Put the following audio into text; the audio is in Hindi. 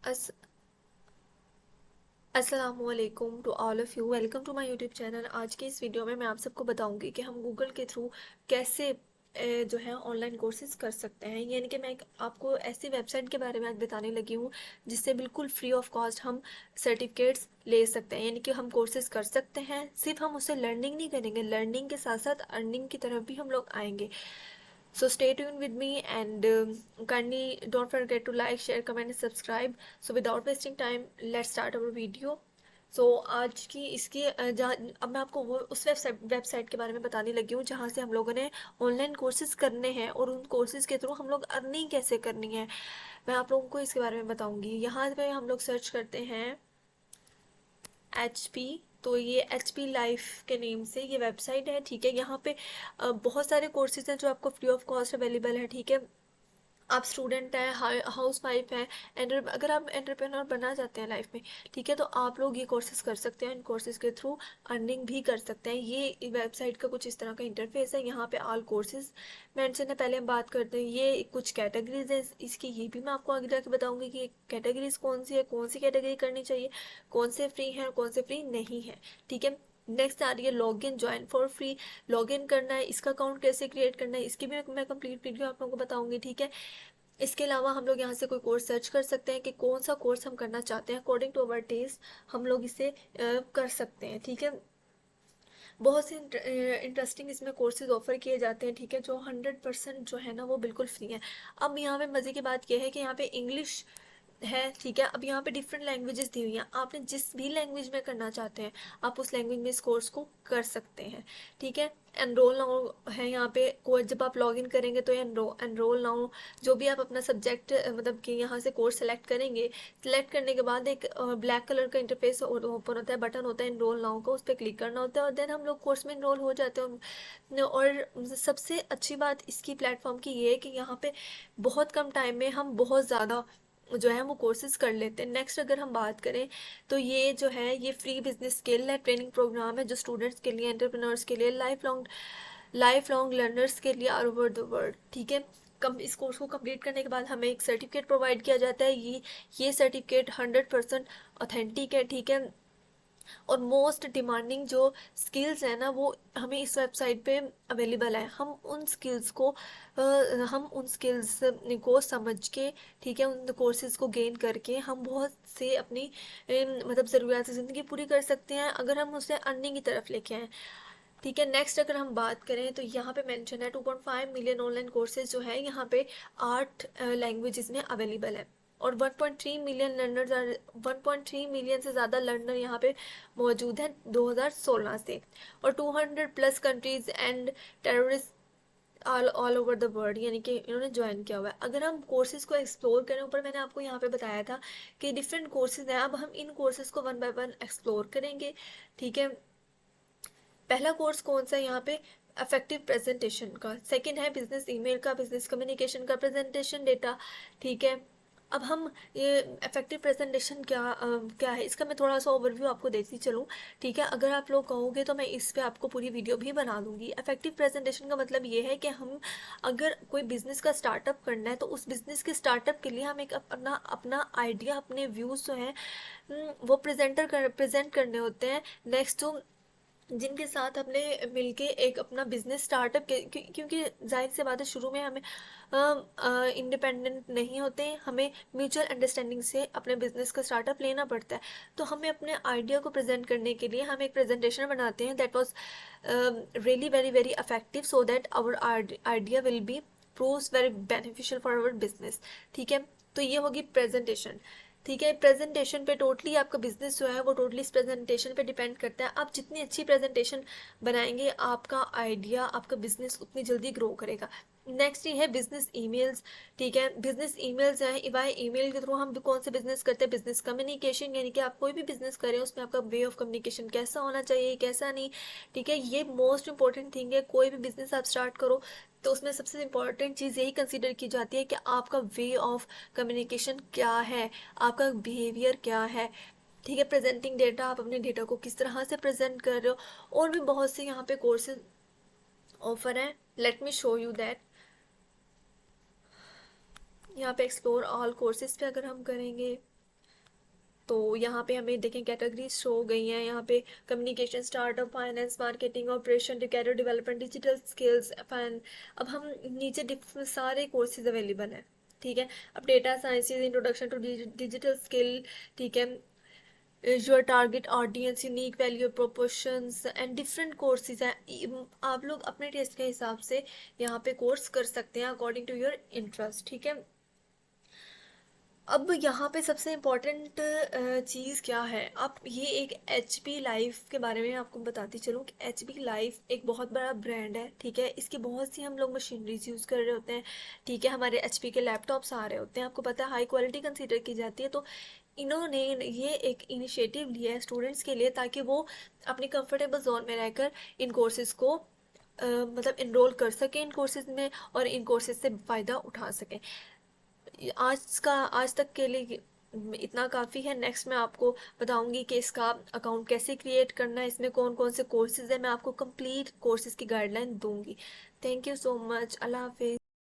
अस अस्सलामुअलैकुम to all of you. Welcome to my YouTube channel. आज की इस वीडियो में मैं आप सबको बताऊंगी कि हम गूगल के थ्रू कैसे जो है ऑनलाइन कोर्सेज कर सकते हैं। यानी कि मैं आपको ऐसी वेबसाइट के बारे में आज बताने लगी हूँ जिससे बिल्कुल फ्री ऑफ कॉस्ट हम सर्टिफिकेट्स ले सकते हैं। यानी कि हम कोर्सेज कर सकते हैं, सिर्फ हम उससे लर्निंग नहीं करेंगे, लर्निंग के साथ साथ अर्निंग की तरफ भी हम लोग आएंगे। So stay tuned with me and kindly don't forget to like, share, comment and subscribe. So without wasting time, let's start our video. सो आज की इसकी जहाँ अब मैं आपको वो उस वेबसाइट के बारे में बताने लगी हूँ जहाँ से हम लोगों ने ऑनलाइन कोर्सेज करने हैं और उन कोर्सेज के थ्रू हम लोग अर्निंग कैसे करनी है, मैं आप लोगों को इसके बारे में बताऊँगी। यहाँ पे हम लोग सर्च करते हैं HP। तो ये HP लाइफ के नेम से ये वेबसाइट है, ठीक है। यहाँ पे बहुत सारे कोर्सेज हैं जो आपको फ्री ऑफ कॉस्ट अवेलेबल है, ठीक है। आप स्टूडेंट हैं, हाउस वाइफ हैं, अगर आप एंटरप्रेन्योर बनना चाहते हैं लाइफ में, ठीक है, तो आप लोग ये कोर्सेज कर सकते हैं। इन कोर्सेज के थ्रू अर्निंग भी कर सकते हैं। ये वेबसाइट का कुछ इस तरह का इंटरफेस है। यहाँ पे ऑल कोर्सेज मेंशन है। पहले हम बात करते हैं ये कुछ कैटेगरीज है इसकी, ये भी मैं आपको आगे जाके बताऊंगी कि कैटेगरीज कौन सी है, कौन सी कैटेगरी करनी चाहिए, कौन से फ्री हैं और कौन से फ्री नहीं है, ठीक है। नेक्स्ट आ रही है log in join for free. Log in करना है, इसका अकाउंट कैसे क्रिएट करना है, इसकी भी मैं कंप्लीट वीडियो आप लोगों को बताऊंगी, ठीक है। इसके अलावा हम लोग यहाँ से कोई कोर्स सर्च कर सकते हैं कि कौन सा कोर्स हम करना चाहते हैं, अकॉर्डिंग टू अवर टेस्ट हम लोग इसे कर सकते हैं, ठीक है। बहुत से इंटरेस्टिंग इसमें कोर्सेज ऑफर किए जाते हैं, ठीक है, जो 100% जो है ना वो बिल्कुल फ्री है। अब यहाँ पे मज़े की बात यह है कि यहाँ पे इंग्लिश है, ठीक है। अब यहाँ पे डिफरेंट लैंग्वेजेस दी हुई हैं, आपने जिस भी लैंग्वेज में करना चाहते हैं आप उस लैंग्वेज में इस कोर्स को कर सकते हैं, ठीक है। एनरोल नाउ है यहाँ पे कोर्स, जब आप लॉग इन करेंगे तो एनरोल नाउ, जो भी आप अपना सब्जेक्ट मतलब कि यहाँ से कोर्स सेलेक्ट करेंगे, सेलेक्ट करने के बाद एक ब्लैक कलर का इंटरफेस ओपन होता है, बटन होता है एनरोल नाउ का, उस पर क्लिक करना होता है और देन हम लोग कोर्स में इनरोल हो जाते हैं। और सबसे अच्छी बात इसकी प्लेटफॉर्म की ये है कि यहाँ पे बहुत कम टाइम में हम बहुत ज़्यादा जो है वो कोर्सेज कर लेते हैं। नेक्स्ट अगर हम बात करें तो ये जो है ये फ्री बिजनेस स्किल है, ट्रेनिंग प्रोग्राम है जो स्टूडेंट्स के लिए, एंटरप्रेन्योर्स के लिए, लाइफ लॉन्ग लर्नर्स के लिए ऑल ओवर द वर्ल्ड, ठीक है। कम इस कोर्स को कंप्लीट करने के बाद हमें एक सर्टिफिकेट प्रोवाइड किया जाता है। ये सर्टिफिकेट 100% ऑथेंटिक है, ठीक है। और मोस्ट डिमांडिंग जो स्किल्स है ना वो हमें इस वेबसाइट पे अवेलेबल है। हम उन स्किल्स को समझ के, ठीक है, उन कोर्सेज को गेन करके हम बहुत से अपनी मतलब ज़रूरियात ज़िंदगी पूरी कर सकते हैं अगर हम उसे अर्निंग की तरफ लेके आए, ठीक है। नेक्स्ट अगर हम बात करें तो यहाँ पे मेंशन है 2.5 मिलियन ऑनलाइन कोर्सेज जो है यहाँ पे 8 लैंग्वेजेस में अवेलेबल है। और 1.3 मिलियन लर्नर्स 1.3 मिलियन से ज़्यादा लर्नर यहाँ पे मौजूद हैं 2016 से। और 200 plus countries and terrorist all over the world यानी कि इन्होंने ज्वाइन किया हुआ है। अगर हम कोर्सेज को एक्सप्लोर करें, ऊपर मैंने आपको यहाँ पे बताया था कि डिफरेंट कोर्सेज हैं, अब हम इन कोर्सेज को वन बाय वन एक्सप्लोर करेंगे, ठीक है। पहला कोर्स कौन सा है यहाँ पे, अफेक्टिव प्रेजेंटेशन का। सेकंड है बिजनेस ईमेल का, बिजनेस कम्युनिकेशन का, प्रेजेंटेशन डेटा, ठीक है। अब हम ये इफेक्टिव प्रेजेंटेशन क्या है इसका मैं थोड़ा सा ओवरव्यू आपको देती चलूँ, ठीक है। अगर आप लोग कहोगे तो मैं इस पे आपको पूरी वीडियो भी बना दूंगी। इफेक्टिव प्रेजेंटेशन का मतलब ये है कि हम अगर कोई बिजनेस का स्टार्टअप करना है तो उस बिजनेस के स्टार्टअप के लिए हम एक अपना अपना आइडिया, अपने व्यूज़ जो हैं वो प्रेजेंट करने होते हैं। नेक्स्ट तो जिनके साथ हमने मिलके एक अपना बिजनेस स्टार्टअप क्योंकि जाहिर सी बात है शुरू में हमें इंडिपेंडेंट नहीं होते हैं, हमें म्यूचुअल अंडरस्टैंडिंग से अपने बिजनेस का स्टार्टअप लेना पड़ता है। तो हमें अपने आइडिया को प्रेजेंट करने के लिए हम एक प्रेजेंटेशन बनाते हैं that was really very very effective so that our idea will be proves very beneficial for our business, ठीक है। तो ये होगी प्रेजेंटेशन, ठीक है। प्रेजेंटेशन पे टोटली आपका बिजनेस जो है वो टोटली इस प्रेजेंटेशन पे डिपेंड करता है। आप जितनी अच्छी प्रेजेंटेशन बनाएंगे आपका आइडिया, आपका बिजनेस उतनी जल्दी ग्रो करेगा। नेक्स्ट ये है बिजनेस ईमेल्स, ठीक है। बिजनेस ईमेल्स हैं, वाई ईमेल के थ्रू हम कौन से बिजनेस करते हैं, बिजनेस कम्युनिकेशन, यानी कि आप कोई भी बिजनेस करें उसमें आपका वे ऑफ कम्युनिकेशन कैसा होना चाहिए, कैसा नहीं, ठीक है। ये मोस्ट इंपॉर्टेंट थिंग है। कोई भी बिजनेस आप स्टार्ट करो तो उसमें सबसे इंपॉर्टेंट चीज़ यही कंसिडर की जाती है कि आपका वे ऑफ कम्युनिकेशन क्या है, आपका बिहेवियर क्या है, ठीक है। प्रेजेंटिंग डेटा, आप अपने डेटा को किस तरह से प्रेजेंट कर रहे हो। और भी बहुत से यहाँ पे कोर्सेज ऑफर हैं, let me show you that. यहाँ पे एक्सप्लोर ऑल कोर्सेज पे अगर हम करेंगे तो यहाँ पे हमें देखें कैटेगरीज शो हो गई हैं। यहाँ पे communication, startup, finance, marketing, operation, career development, digital skills, fan. अब हम नीचे सारे कोर्सेज अवेलेबल हैं, ठीक है। अब data sciences, introduction to digital skill, ठीक है, your target audience, unique value proportions and different courses हैं। आप लोग अपने टेस्ट के हिसाब से यहाँ पे कोर्स कर सकते हैं अकॉर्डिंग टू योर इंटरेस्ट, ठीक है। अब यहाँ पे सबसे इम्पोर्टेंट चीज़ क्या है, आप ये एक एच पी लाइफ के बारे में आपको बताती चलूँ कि एच पी लाइफ एक बहुत बड़ा ब्रांड है, ठीक है। इसकी बहुत सी हम लोग मशीनरीज यूज़ कर रहे होते हैं, ठीक है। हमारे एच पी के लैपटॉप्स आ रहे होते हैं, आपको पता है हाई क्वालिटी कंसीडर की जाती है। तो इन्होंने ये एक इनिशिएटिव लिया है स्टूडेंट्स के लिए, ताकि वो अपने कंफर्टेबल जोन में रहकर इन कोर्सेज़ को मतलब इनरोल कर सकें इन कोर्सेज़ में, और इन कोर्सेज़ से फ़ायदा उठा सकें। आज तक के लिए इतना काफ़ी है। नेक्स्ट मैं आपको बताऊंगी कि इसका अकाउंट कैसे क्रिएट करना है, इसमें कौन कौन से कोर्सेज है, मैं आपको कंप्लीट कोर्सेज की गाइडलाइन दूंगी। Thank you so much. अल्लाह हाफिज़।